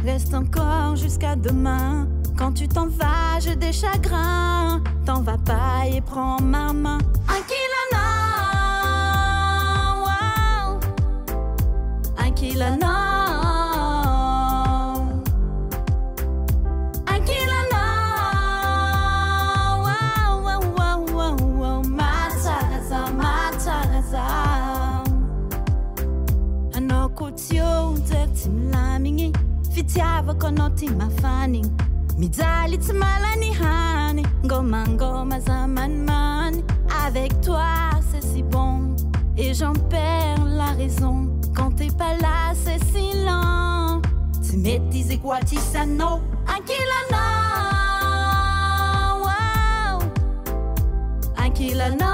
reste encore jusqu'à demain. Quand tu t'en vas, j'ai des chagrins. T'en vas pas et prends ma main. Ankilana, wow. Ankilana, Ankilana, wow, wow, wow, wow, wow. Mataraza, mataraza. Anao kotio zertim lamigny. Fitiavako anao ty mafanigny. Mijaly tsy malany hany. Ngoma ngoma zamanimany. Avec toi c'est si bon. Et j'en perds la raison. Quand t'es pas là c'est si lent. Tu m'étis et quoi tu sano. Ankilana, wow. Ankilana.